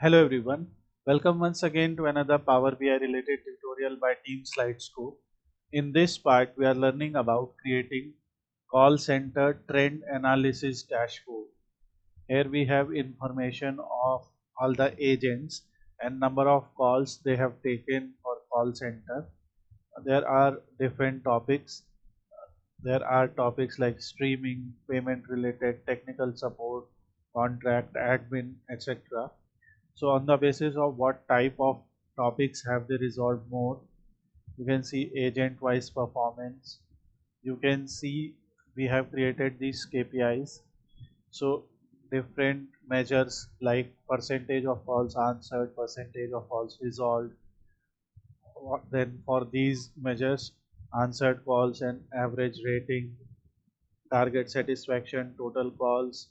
Hello everyone, welcome once again to another Power BI related tutorial by Team SlideScope. In this part, we are learning about creating call center trend analysis dashboard. Here we have information of all the agents and number of calls they have taken for call center. There are different topics. There are topics like streaming, payment related, technical support, contract, admin, etc. So on the basis of what type of topics have they resolved more, you can see agent wise performance. You can see we have created these KPIs. So different measures like percentage of calls answered, percentage of calls resolved. Then for these measures, answered calls and average rating, target satisfaction, total calls.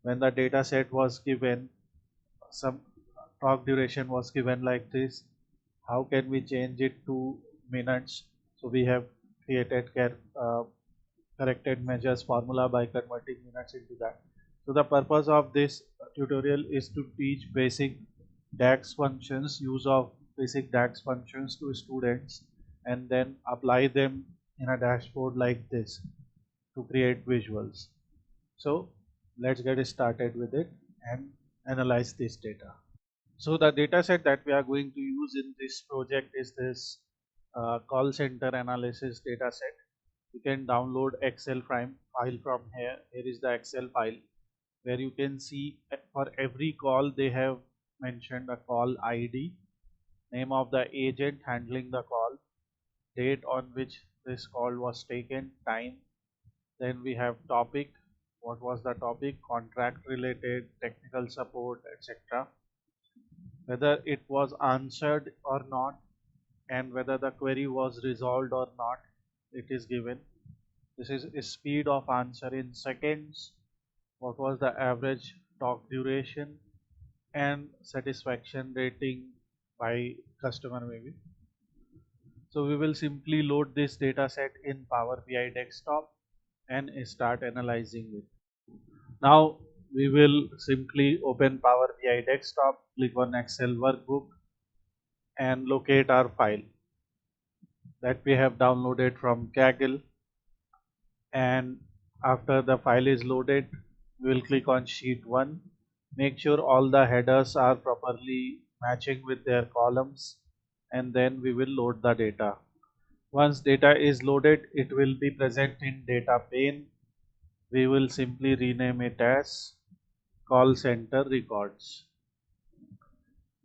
When the data set was given, some talk duration was given like this. How can we change it to minutes? So we have created corrected measures formula by converting minutes into that. So the purpose of this tutorial is to teach basic DAX functions, use of basic DAX functions to students, and then apply them in a dashboard like this to create visuals. So let's get started with it and analyze this data. So the data set that we are going to use in this project is this call center analysis data set. You can download Excel file from here. Here is the Excel file where you can see for every call they have mentioned a call ID, name of the agent handling the call, date on which this call was taken, time. Then we have topic, what was the topic, contract related, technical support, etc. Whether it was answered or not, and whether the query was resolved or not, it is given. This is speed of answer in seconds, what was the average talk duration, and satisfaction rating by customer maybe. So we will simply load this data set in Power BI desktop and start analyzing it. Now we will simply open Power BI desktop, click on Excel workbook and locate our file that we have downloaded from Kaggle. And after the file is loaded, we will click on sheet 1. Make sure all the headers are properly matching with their columns, and then we will load the data. Once data is loaded, it will be present in data pane. We will simply rename it as call center records.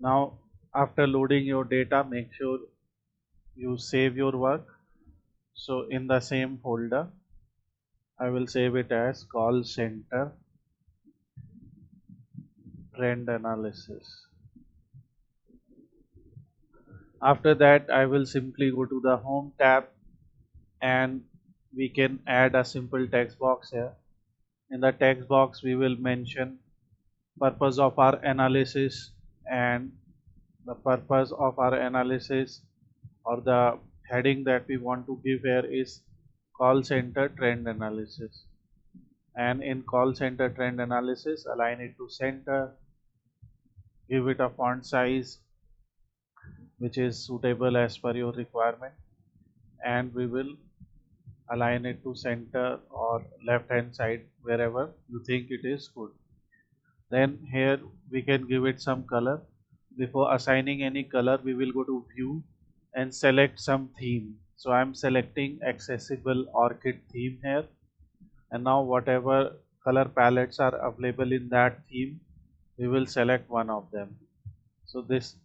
Now after loading your data, make sure you save your work. So in the same folder, I will save it as call center trend analysis. After that, I will simply go to the home tab and we can add a simple text box here. In the text box, we will mention purpose of our analysis, and the purpose of our analysis or the heading that we want to give here is call center trend analysis. And in call center trend analysis, align it to center, give it a font size which is suitable as per your requirement, and we will align it to center or left hand side wherever you think it is good. Then here we can give it some color. Before assigning any color, we will go to view and select some theme. So I am selecting accessible orchid theme here, and now whatever color palettes are available in that theme, we will select one of them. So this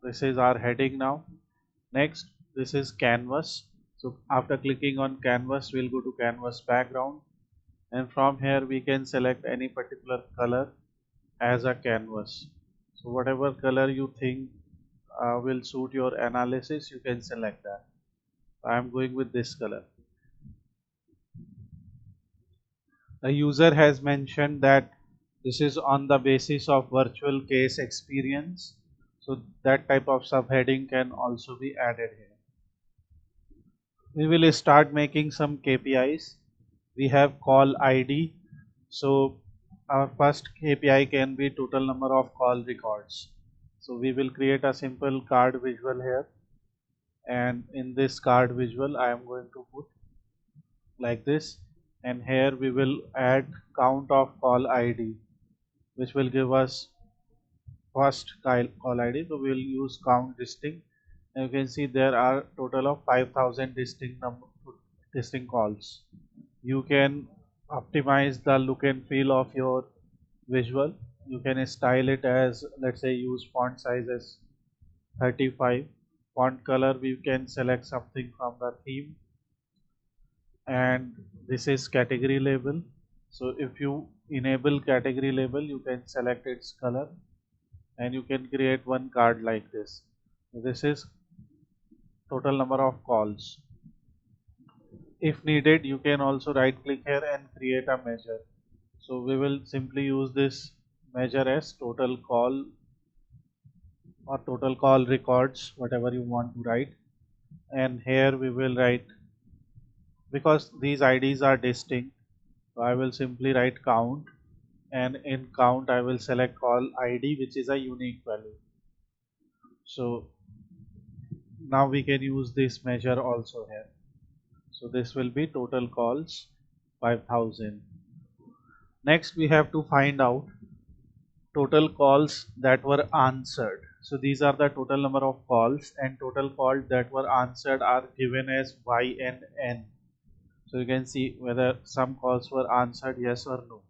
is our heading. Now next, this is canvas. So after clicking on canvas, we'll go to canvas background, and from here we can select any particular color as a canvas. So whatever color you think will suit your analysis, you can select that. I am going with this color. The user has mentioned that this is on the basis of virtual case experience. So that type of subheading can also be added here. We will start making some KPIs. We have call ID. So our first KPI can be total number of call records. So we will create a simple card visual here, and in this card visual I am going to put like this, and here we will add count of call ID, which will give us first call ID. So we will use count distinct, and you can see there are total of 5000 distinct calls. You can optimize the look and feel of your visual. You can style it as, let's say, use font size as 35. Font color, we can select something from the theme, and this is category label. So if you enable category label, you can select its color, and you can create one card like this. So this is total number of calls. If needed, you can also right click here and create a measure. So we will simply use this measure as total call or total call records, whatever you want to write. And here we will write, because these IDs are distinct, so I will simply write count, and in count I will select call ID, which is a unique value. So now we can use this measure also here. So this will be total calls 5000. Next we have to find out total calls that were answered. So these are the total number of calls, and total calls that were answered are given as Y and N. So you can see whether some calls were answered yes or no.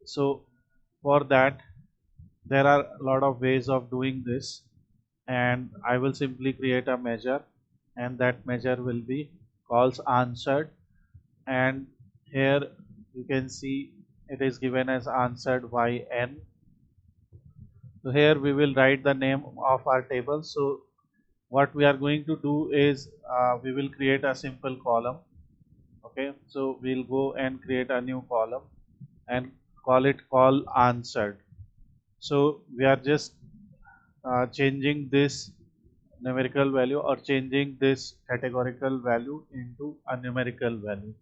So for that there are a lot of ways of doing this, and I will simply create a measure, and that measure will be calls answered, and here you can see it is given as answered YN. So here we will write the name of our table. So what we are going to do is we will create a simple column. Okay, so we'll go and create a new column and call it call answered. So we are just changing this numerical value or changing this categorical value into a numerical value.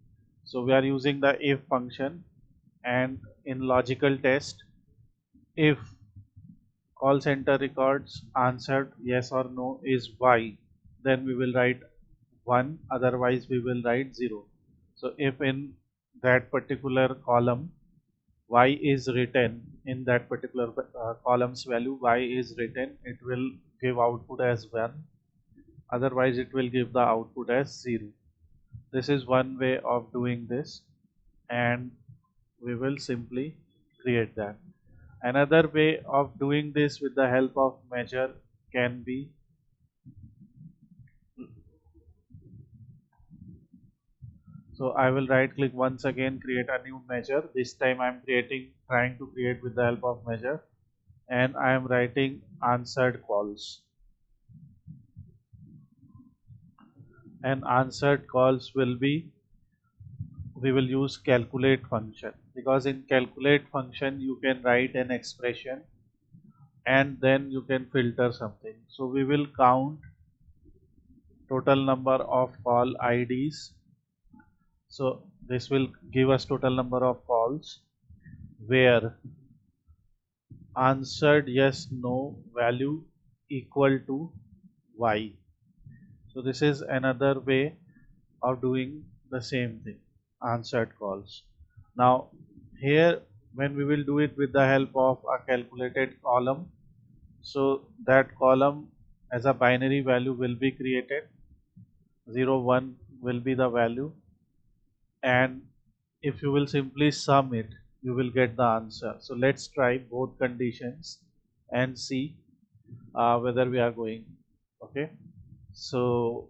So we are using the if function, and in logical test, if call center records answered yes or no is Y, then we will write 1, otherwise we will write 0. So if in that particular column Y is written, in that particular column's value Y is written, it will give output as 1, otherwise it will give the output as 0. This is one way of doing this, and we will simply create that. Another way of doing this with the help of measure can be, so I will right click once again, create a new measure. This time I am trying to create with the help of measure, and I am writing answered calls. And answered calls will be, we will use calculate function, because in calculate function you can write an expression and then you can filter something. So we will count total number of call IDs. So this will give us total number of calls where answered yes no value equal to Y. So this is another way of doing the same thing, answered calls. Now here when we will do it with the help of a calculated column, so that column as a binary value will be created, 0 1 will be the value, and if you will simply sum it, you will get the answer. So let's try both conditions and see whether we are going. Okay, so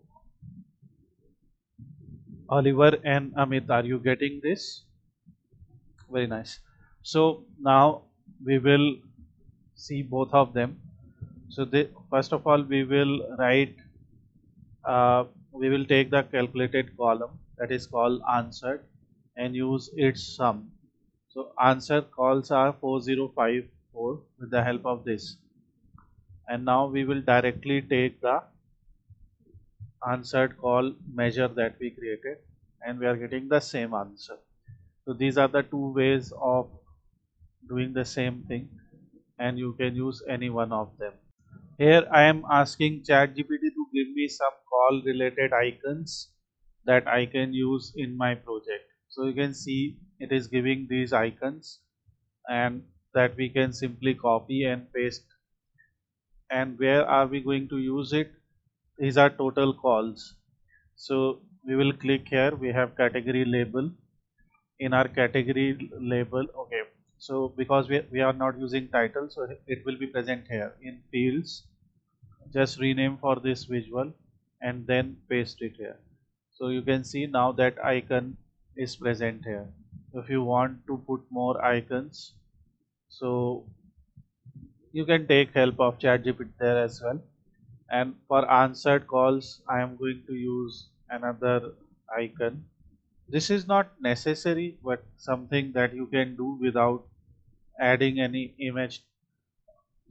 Oliver and Amit, are you getting this? Very nice. So now we will see both of them. So first of all we will take the calculated column that is called answered and use its sum. So answer calls are 4054 with the help of this, and now we will directly take the answered call measure that we created, and we are getting the same answer. So these are the two ways of doing the same thing, and you can use any one of them. Here I am asking ChatGPT to give me some call related icons that I can use in my project. So you can see it is giving these icons, and that we can simply copy and paste. And where are we going to use it? These are total calls. So we will click here. We have category label. In our category label, okay, so because we are not using title, so it will be present here in fields. Just rename for this visual and then paste it here. So you can see now that icon is present here. If you want to put more icons, so you can take help of ChatGPT there as well. And for answered calls, I am going to use another icon. This is not necessary, but something that you can do without adding any image.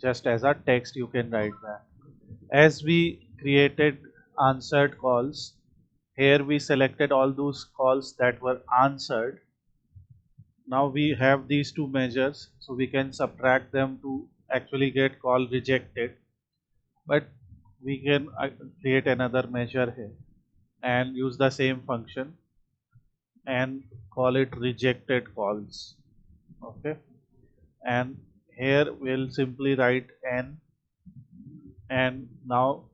Just as a text you can write that. As we created answered calls, here we selected all those calls that were answered. Now we have these two measures, so we can subtract them to actually get call rejected. But we can create another measure here and use the same function and call it rejected calls. Okay, and here we'll simply write n, and now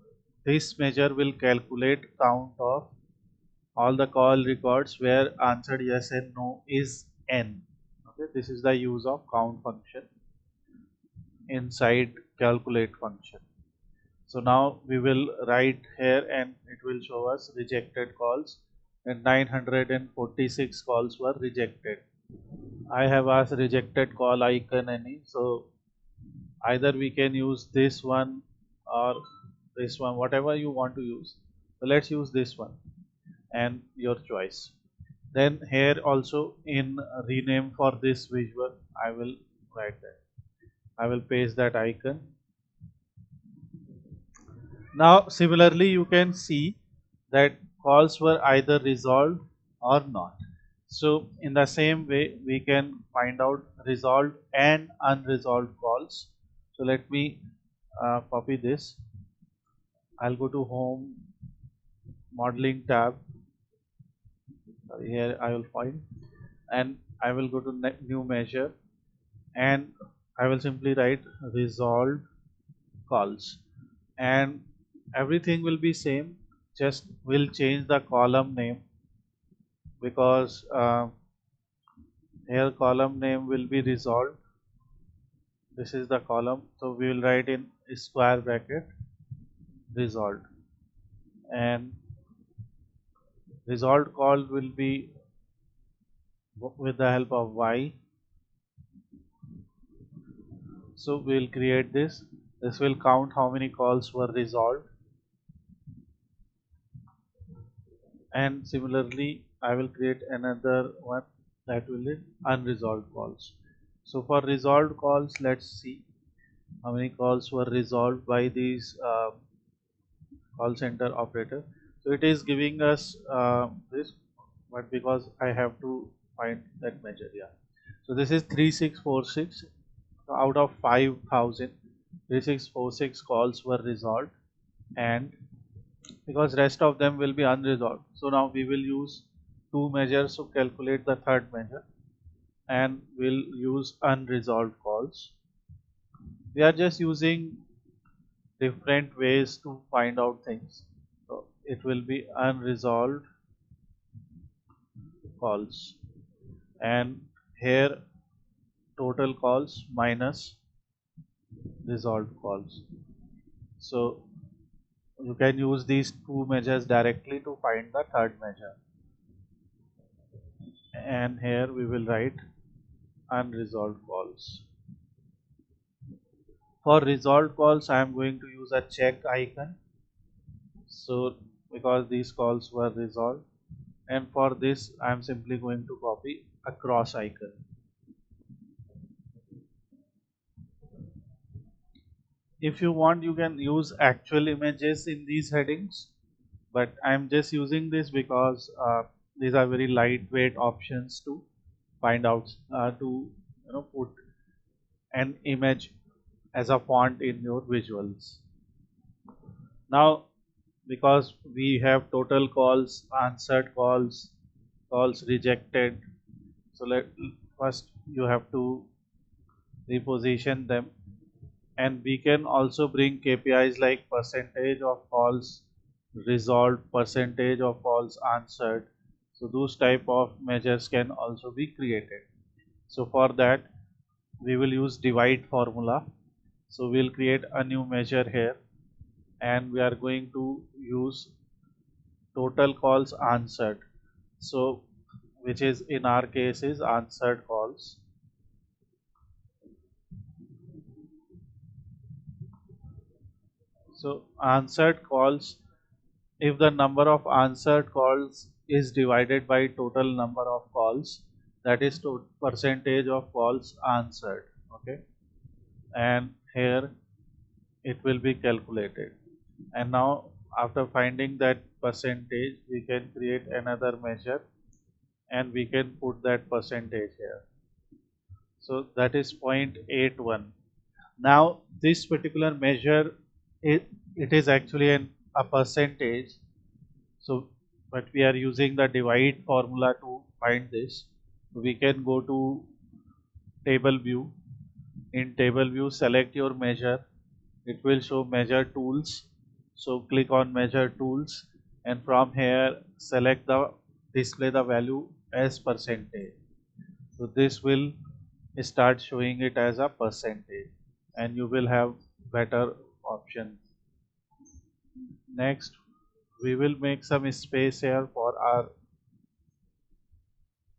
this measure will calculate count of all the call records where answered yes and no is n. Okay, this is the use of count function inside calculate function. So now we will write here and it will show us rejected calls, and 946 calls were rejected. I have asked rejected call icon any, so either we can use this one or this one, whatever you want to use. So let's use this one and your choice. Then here also in rename for this visual, I will write that. I will paste that icon. Now similarly you can see that calls were either resolved or not. So in the same way we can find out resolved and unresolved calls. So let me copy this. I'll go to home modeling tab. Here I will find, and I will go to new measure, and I will simply write resolved calls, and everything will be same, just will change the column name, because here column name will be resolved. This is the column, so we will write in square bracket resolved, and resolved call will be with the help of y. So we will create this. This will count how many calls were resolved, and similarly I will create another one that will be unresolved calls. So for resolved calls, let's see how many calls were resolved by these call center operator. So it is giving us this, but because I have to find that measure, yeah. So this is 3646. So out of 5000, 3646 calls were resolved, and because rest of them will be unresolved. So now we will use two measures to calculate the third measure, and we'll use unresolved calls. We are just using different ways to find out things. So it will be unresolved calls, and here total calls minus resolved calls. So you can use these two measures directly to find the third measure, and here we will write unresolved calls. For resolved calls I am going to use a check icon, so because these calls were resolved, and for this I am simply going to copy a cross icon. If you want you can use actual images in these headings, but I am just using this because these are very lightweight options to find out to put an image as a font in your visuals. Now, because we have total calls, answered calls, calls rejected, so first you have to reposition them, and we can also bring KPIs like percentage of calls resolved, percentage of calls answered. So those type of measures can also be created. So for that we will use divide formula. So we'll create a new measure here, and we are going to use total calls answered. So which is in our case is answered calls. So answered calls, if the number of answered calls is divided by total number of calls, that is to percentage of calls answered. Okay, and here it will be calculated. And now after finding that percentage, we can create another measure and we can put that percentage here. So that is 0.81. Now this particular measure, it is actually a percentage. So but we are using the divide formula to find this. We can go to table view. In table view, select your measure. It will show measure tools. So click on measure tools, and from here select the display the value as percentage. So this will start showing it as a percentage, and you will have better option. Next, we will make some space here for our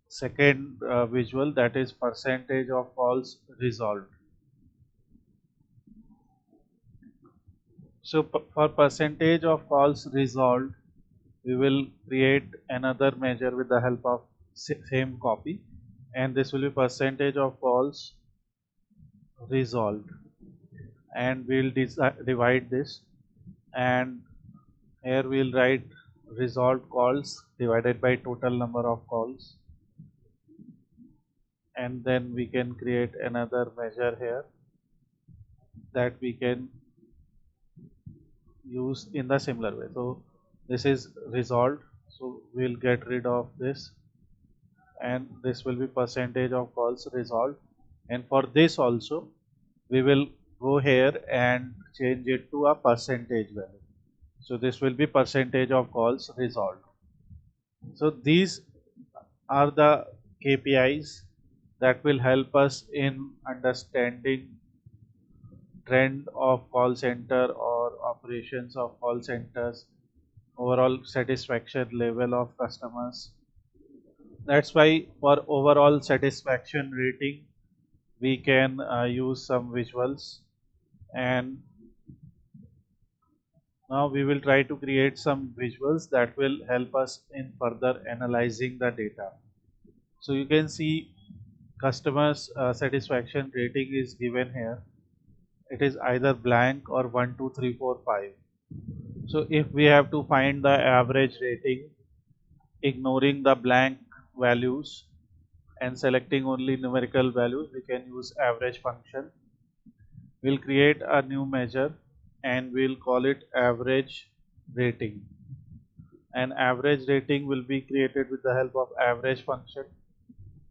second visual, that is percentage of calls resolved. So for percentage of calls resolved, we will create another measure with the help of same copy, and this will be percentage of calls resolved, and we'll divide this, and here we'll write resolved calls divided by total number of calls, and then we can create another measure here that we can use in the similar way. So this is resolved, so we'll get rid of this, and this will be percentage of calls resolved. And for this also we will go here and change it to a percentage value. So this will be percentage of calls resolved. So these are the KPIs that will help us in understanding trend of call center or operations of call centers, overall satisfaction level of customers. That's why for overall satisfaction rating we can use some visuals, and now we will try to create some visuals that will help us in further analyzing the data. So you can see customers satisfaction rating is given here. It is either blank or 1 2 3 4 5. So if we have to find the average rating, ignoring the blank values and selecting only numerical values, we can use average function. We'll create a new measure and we'll call it average rating. And average rating will be created with the help of average function.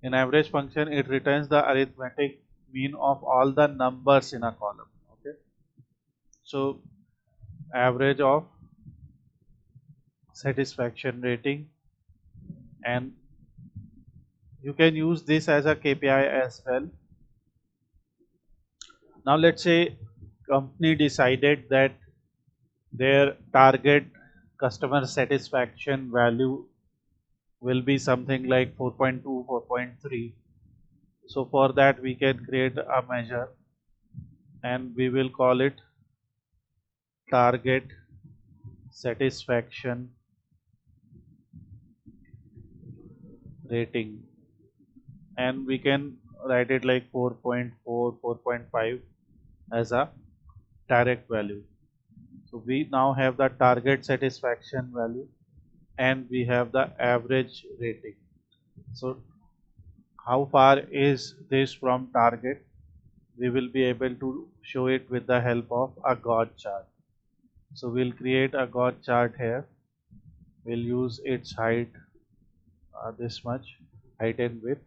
In average function, it returns the arithmetic mean of all the numbers in a column. Okay, so average of satisfaction rating, and you can use this as a KPI as well. Now let's say company decided that their target customer satisfaction value will be something like 4.2 4.3. So for that we can create a measure and we will call it target satisfaction rating, and we can write it like 4.4 4.5 as a direct value. So we now have the target satisfaction value and we have the average rating. So how far is this from target? we will be able to show it with the help of a God chart. So we'll create a God chart here. We'll use its height, this much, height and width.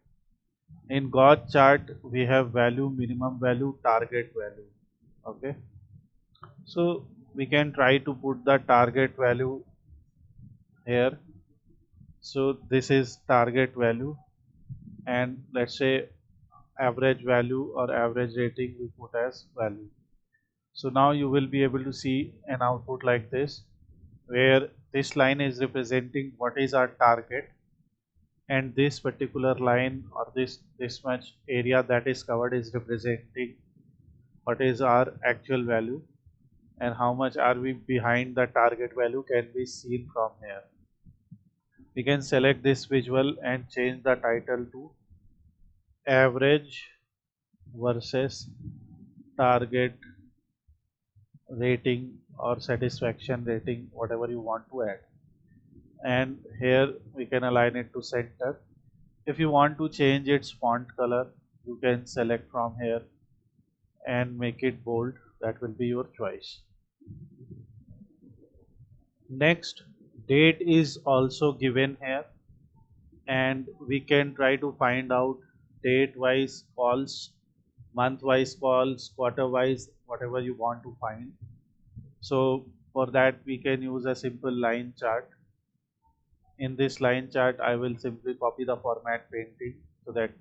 In God chart, we have value, minimum value, target value. Okay. So we can try to put the target value here. So this is target value, and let's say average value or average rating we put as value. So now you will be able to see an output like this, where this line is representing what is our target, and this particular line or this much area that is covered is representing what is our actual value, and how much are we behind the target value can be seen from here. We can select this visual and change the title to average versus target rating or satisfaction rating, whatever you want to add. And here we can align it to center. If you want to change its font color, you can select from here and make it bold. That will be your choice. Next, date is also given here, and we can try to find out date wise calls, month wise calls, quarter wise, whatever you want to find. So for that we can use a simple line chart. In this line chart I will simply copy the format painting so that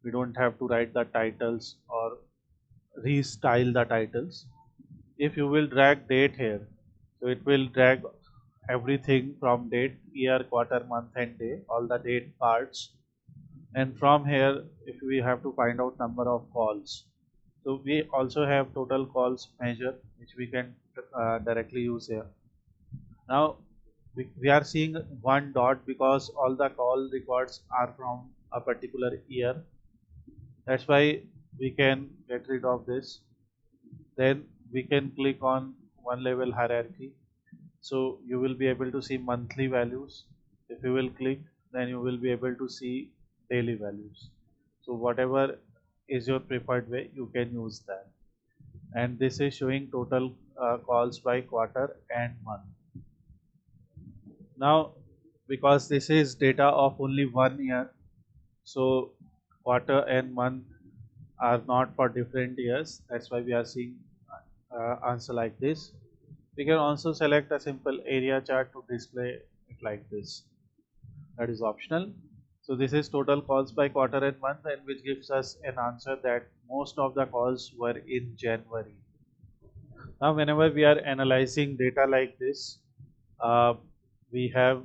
we don't have to write the titles or restyle the titles. If you will drag date here, so it will drag everything from date, year, quarter, month and day, all the date parts. And from here, if we have to find out number of calls, so we also have total calls measure which we can directly use here. Now we are seeing one dot because all the call records are from a particular year. That's why we can get rid of this. Then we can click on one level hierarchy. So you will be able to see monthly values. If you will click, then you will be able to see daily values. So whatever is your preferred way, you can use that. And this is showing total calls by quarter and month. Now, because this is data of only 1 year, so quarter and month are not for different years. That's why we are seeing answer like this. We can also select a simple area chart to display it like this. That is optional. So this is total calls by quarter and month, and which gives us an answer that most of the calls were in January. Now whenever we are analyzing data like this, uh, we have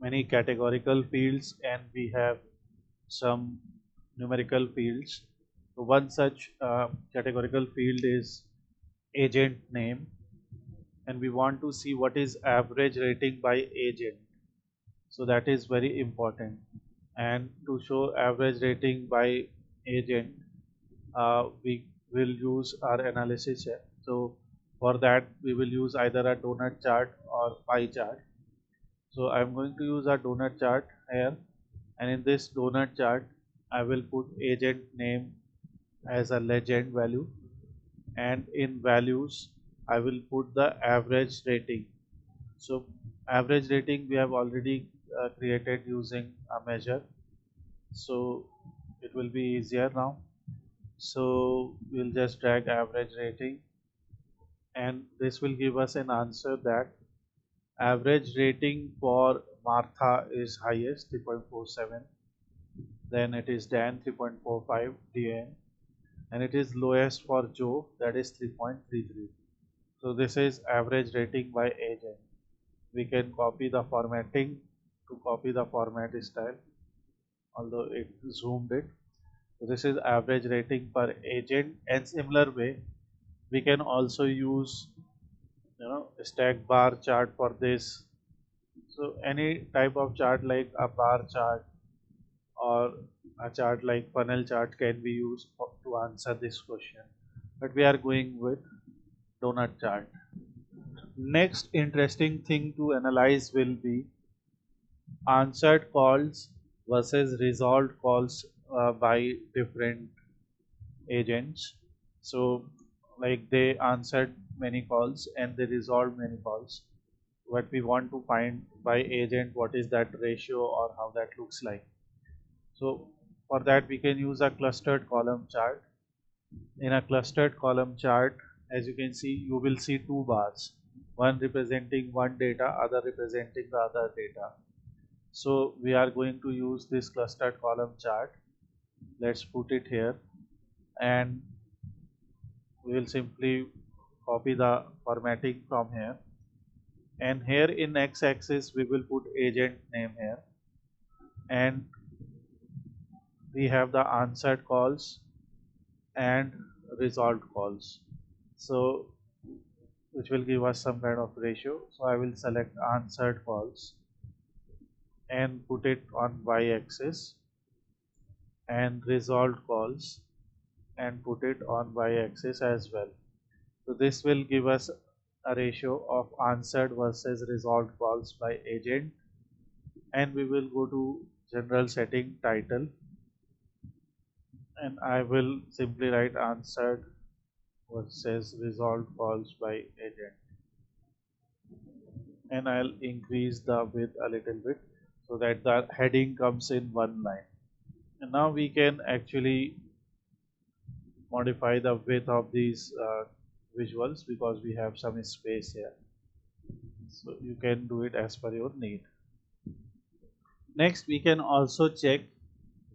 many categorical fields and we have some numerical fields. So one such categorical field is agent name, and we want to see what is average rating by agent. So that is very important. And to show average rating by agent, we will use our analysis here. So for that we will use either a donut chart or pie chart. So I'm going to use a donut chart here, and in this donut chart I will put agent name as a legend value, and in values I will put the average rating. So average rating we have already created using a measure, so it will be easier now. So we'll just drag average rating, and this will give us an answer that average rating for Martha is highest 3.47, then it is Dan 3.45 DN, and it is lowest for Joe, that is 3.33. So this is average rating by agent. We can copy the formatting to copy the format style, although it zoomed it. So this is average rating per agent, and similar way we can also use stack bar chart for this. So any type of chart like a bar chart or a chart like funnel chart can be used to answer this question, but we are going with donut chart. Next interesting thing to analyze will be answered calls versus resolved calls by different agents. So like they answered many calls and they resolved many calls. What we want to find by agent, what is that ratio or how that looks like. So for that we can use a clustered column chart. In a clustered column chart, as you can see, you will see two bars, one representing one data, other representing the other data. So we are going to use this clustered column chart. Let's put it here, and we will simply copy the formatting from here. And here in x-axis we will put agent name here, and we have the answered calls and resolved calls. So which will give us some kind of ratio. So I will select answered calls and put it on y-axis, and resolved calls and put it on y-axis as well. So this will give us a ratio of answered versus resolved calls by agent. And we will go to general setting title, and I will simply write answered versus resolved calls by agent, and I'll increase the width a little bit so that the heading comes in one line. And now we can actually modify the width of these visuals because we have some space here. So you can do it as per your need. Next, we can also check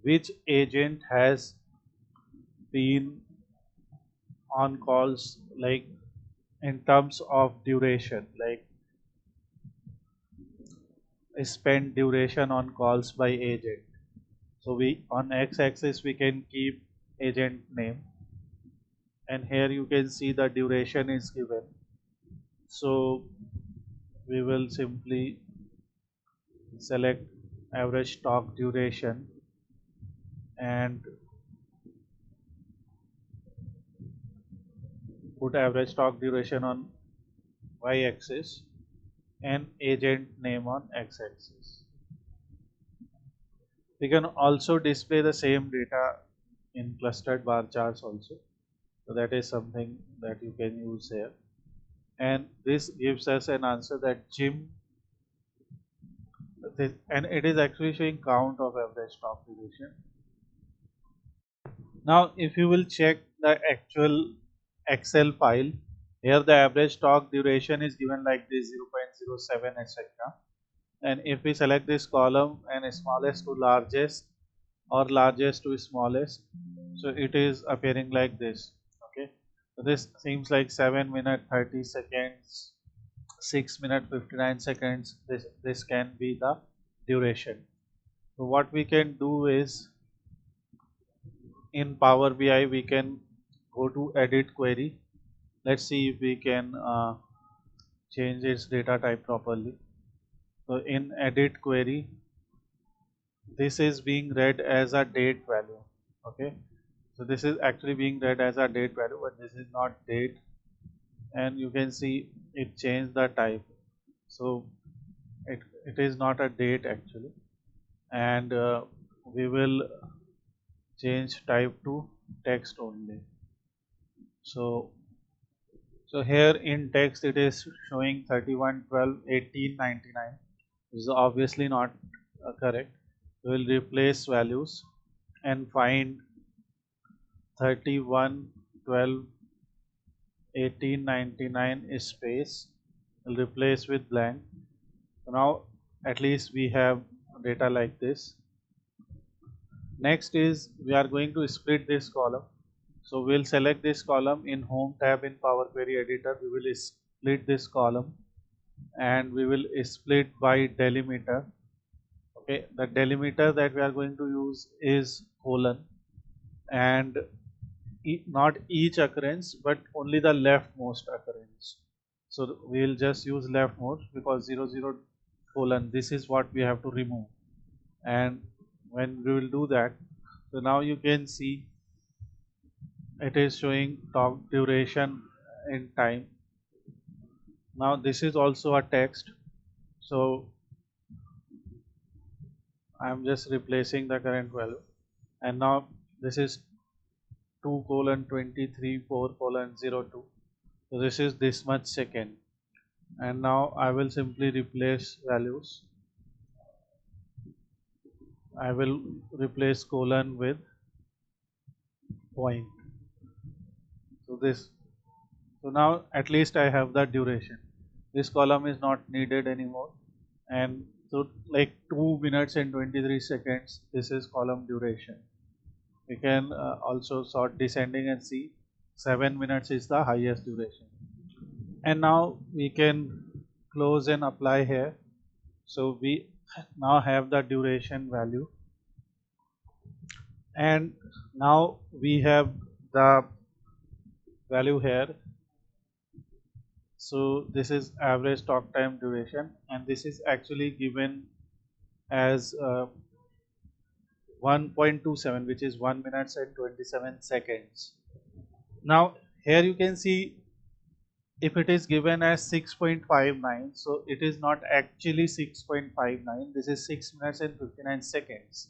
which agent has been on calls, like in terms of duration, like spent duration on calls by agent. So we on x-axis we can keep agent name, and here you can see the duration is given. So we will simply select average talk duration and put average talk duration on y-axis and agent name on x-axis. We can also display the same data in clustered bar charts also. So that is something that you can use here. And this gives us an answer that Jim, and it is actually showing count of average talk duration. Now if you will check the actual Excel file, here the average talk duration is given like this 0.07 etc. And if we select this column and smallest to largest or largest to smallest, so it is appearing like this. Okay, so this seems like 7 minute 30 seconds, 6 minute 59 seconds. This can be the duration. So what we can do is, in Power BI we can go to edit query. Let's see if we can change its data type properly. So in edit query, this is being read as a date value. Okay, so this is actually being read as a date value, but this is not date, and you can see it changed the type. So it is not a date actually, and we will change type to text only. So here in text it is showing 31 12 18 99. This is obviously not correct. We will replace values and find 31 12 18 99 space. We'll replace with blank. So now at least we have data like this. Next is we are going to split this column. So we'll select this column in Home tab in Power Query Editor. We will split this column and we will split by delimiter. Okay, the delimiter that we are going to use is colon, and not each occurrence but only the leftmost occurrence. So we will just use leftmost because 00 colon, this is what we have to remove. And when we will do that, so now you can see it is showing talk duration in time. Now this is also a text, so I am just replacing the current value, and now this is 2 colon 23 4 colon 02. So this is this much second, and now I will simply replace values. I will replace colon with point. So this, so now at least I have the duration. This column is not needed anymore, and so like 2 minutes and 23 seconds, this is column duration. We can also sort descending and see 7 minutes is the highest duration. And now we can close and apply here. So we now have the duration value, and now we have the value here. So this is average talk time duration, and this is actually given as 1.27, which is 1 minutes and 27 seconds. Now here you can see if it is given as 6.59, so it is not actually 6.59, this is 6 minutes and 59 seconds.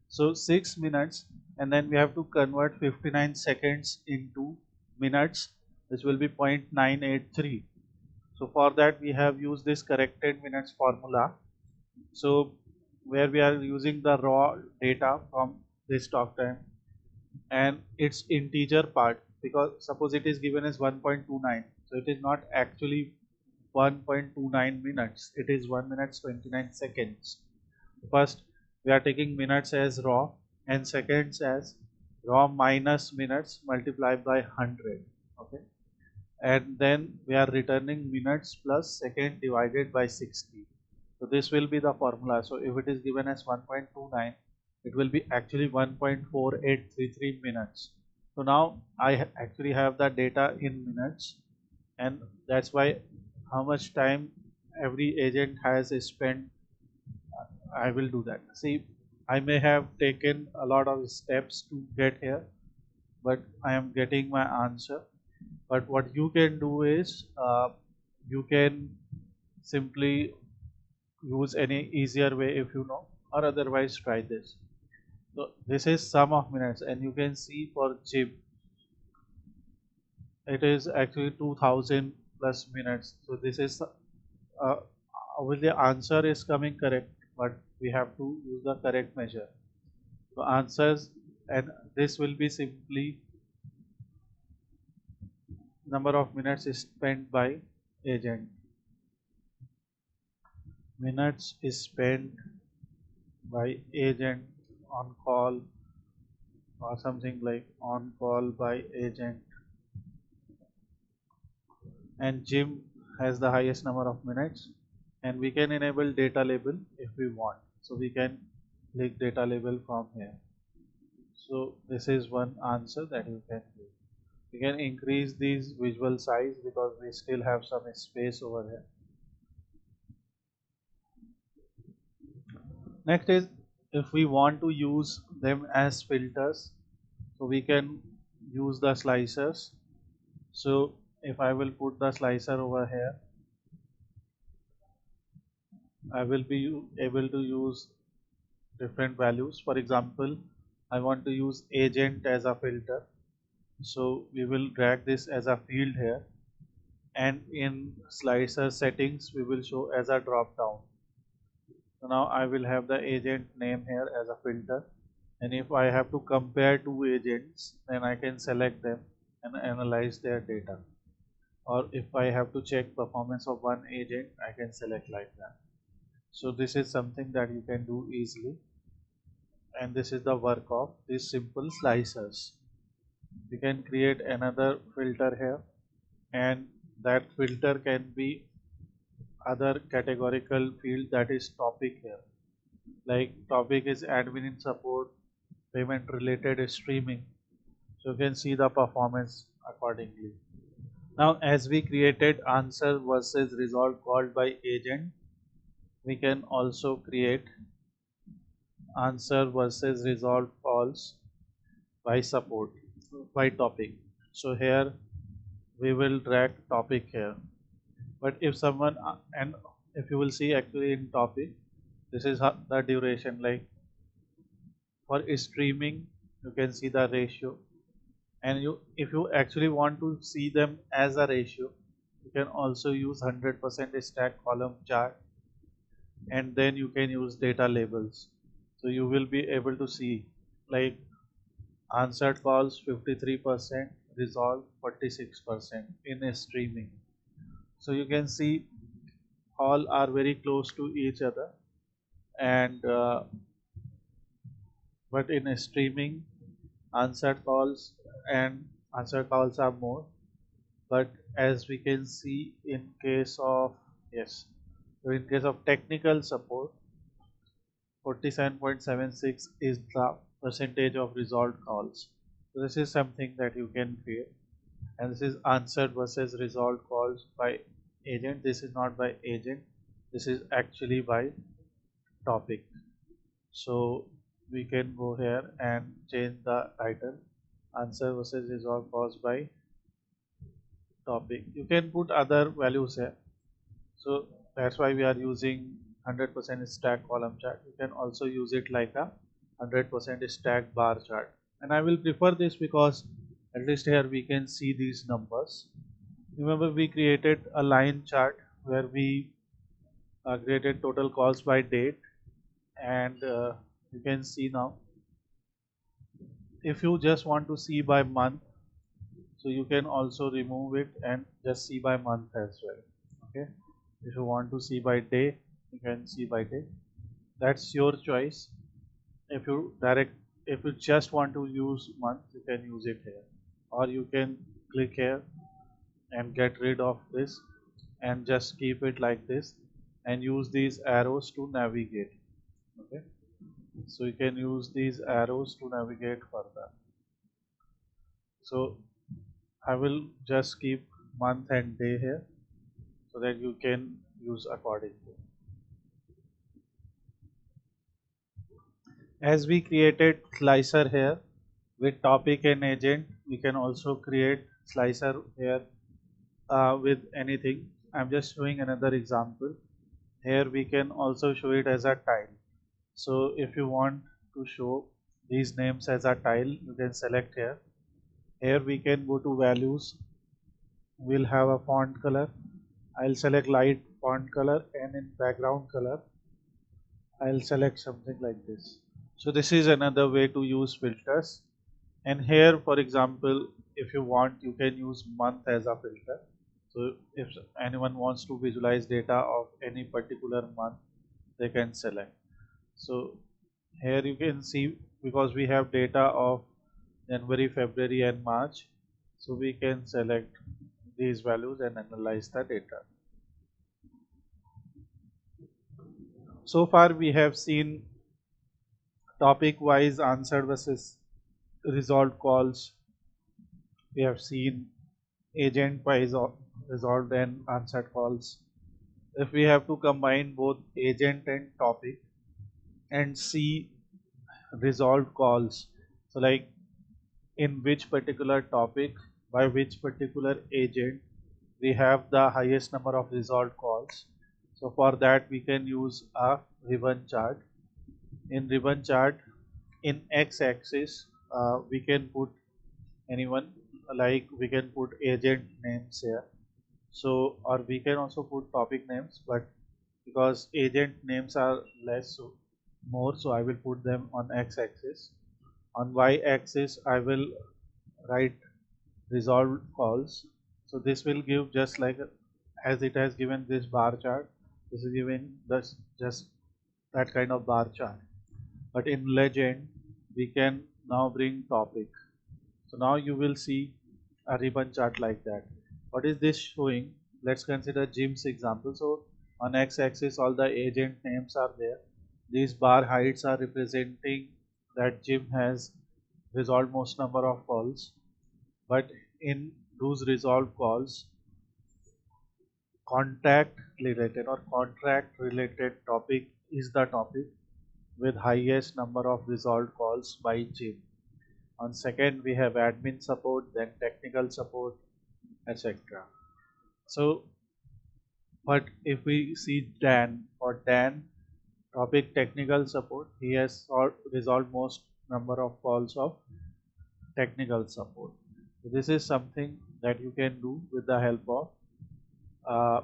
So 6 minutes, and then we have to convert 59 seconds into minutes, which will be 0.983. So for that we have used this corrected minutes formula. So where we are using the raw data from this talk time and its integer part, because suppose it is given as 1.29, so it is not actually 1.29 minutes, it is 1 minute 29 seconds. First we are taking minutes as raw and seconds as raw minus minutes multiplied by 100. Okay, and then we are returning minutes plus second divided by 60. So this will be the formula. So if it is given as 1.29, it will be actually 1.4833 minutes. So now I actually have the data in minutes, and that's why how much time every agent has spent, I will do that. See, I may have taken a lot of steps to get here, but I am getting my answer. But what you can do is you can simply use any easier way if you know, or otherwise try this. So this is sum of minutes, and you can see for Jim it is actually 2000 plus minutes. So this is well, the answer is coming correct, but we have to use the correct measure. So answers, and this will be simply number of minutes spent by agent. Minutes is spent by agent on call, or something like on call by agent, and Jim has the highest number of minutes, and we can enable data label if we want. So we can click data label from here. So this is one answer that you can do. We can increase these visual size because we still have some space over here. Next is if we want to use them as filters, so we can use the slicers. So if I will put the slicer over here, I will be able to use different values. For example, I want to use agent as a filter, so we will drag this as a field here, and in slicer settings we will show as a drop down. So now I will have the agent name here as a filter, and if I have to compare two agents, then I can select them and analyze their data. Or if I have to check performance of one agent, I can select like that. So this is something that you can do easily, and this is the work of these simple slicers. We can create another filter here, and that filter can be other categorical field, that is topic here. Like topic is admin support, payment related streaming. So you can see the performance accordingly. Now as we created answer versus result called by agent, we can also create answer versus result calls by support, by topic. So here we will drag topic here. But if someone and if you will see actually in topic, this is the duration. Like for streaming, you can see the ratio, And if you actually want to see them as a ratio, you can also use 100% stack column chart, and then you can use data labels. So you will be able to see like answered calls 53%, resolved 46% in a streaming. So you can see all are very close to each other, and but in a streaming, answered calls and answered calls are more. But as we can see in case of, yes, so in case of technical support, 47.76 is the percentage of resolved calls. So this is something that you can create, and this is answered versus resolved calls by agent. This is not by agent, this is actually by topic. So we can go here and change the title, answer versus resolved calls by topic. You can put other values here. So that's why we are using 100% stack column chart. You can also use it like a 100% stack bar chart. And I will prefer this because at least here we can see these numbers. Remember, we created a line chart where we created total calls by date, and you can see now. If you just want to see by month, so you can also remove it and just see by month as well. Okay, if you want to see by day, you can see by day. That's your choice. If you just want to use month, you can use it here, or you can click here and get rid of this and just keep it like this and use these arrows to navigate. Okay, so you can use these arrows to navigate further. So I will just keep month and day here so that you can use accordingly. As we created slicer here with topic and agent, we can also create slicer here with anything. I'm just showing another example. Here we can also show it as a tile. So if you want to show these names as a tile, you can select here. Here we can go to values. We'll have a font color. I'll select light font color, and in background color I'll select something like this. So this is another way to use filters. And here, for example, if you want, you can use month as a filter. So if anyone wants to visualize data of any particular month, they can select. So here you can see, because we have data of January, February and March, so we can select these values and analyze the data. So far we have seen topic wise answered versus resolved calls. We have seen agent wise resolved and answered calls. If we have to combine both agent and topic and see resolved calls, so like in which particular topic by which particular agent we have the highest number of resolved calls. So for that we can use a ribbon chart. In ribbon chart, in x-axis we can put anyone, like we can put agent names here. So or we can also put topic names, but because agent names are less, so more, so I will put them on x-axis. On y-axis I will write resolved calls. So this will give just like as it has given this bar chart, this is giving this just that kind of bar chart. But in legend we can now bring topic. So now you will see a ribbon chart like that. What is this showing? Let's consider Jim's example. So on x-axis all the agent names are there. These bar heights are representing that Jim has resolved most number of calls. But in those resolved calls, contact related or contract related topic is the topic with highest number of resolved calls by Jim. On second we have admin support, then technical support, etc. So but if we see Dan, for Dan topic technical support, he has resolved most number of calls of technical support. This is something that you can do with the help of uh,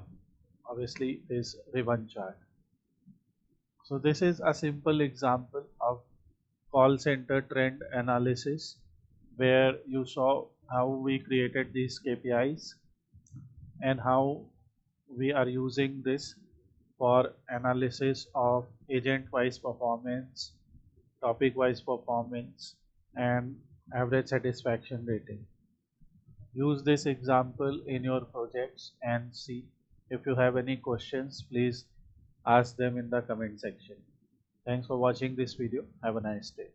obviously this ribbon chart. So this is a simple example of call center trend analysis where you saw how we created these KPIs and how we are using this for analysis of agent wise performance, topic wise performance, and average satisfaction rating. Use this example in your projects and see. If you have any questions, please ask them in the comment section. Thanks for watching this video. Have a nice day.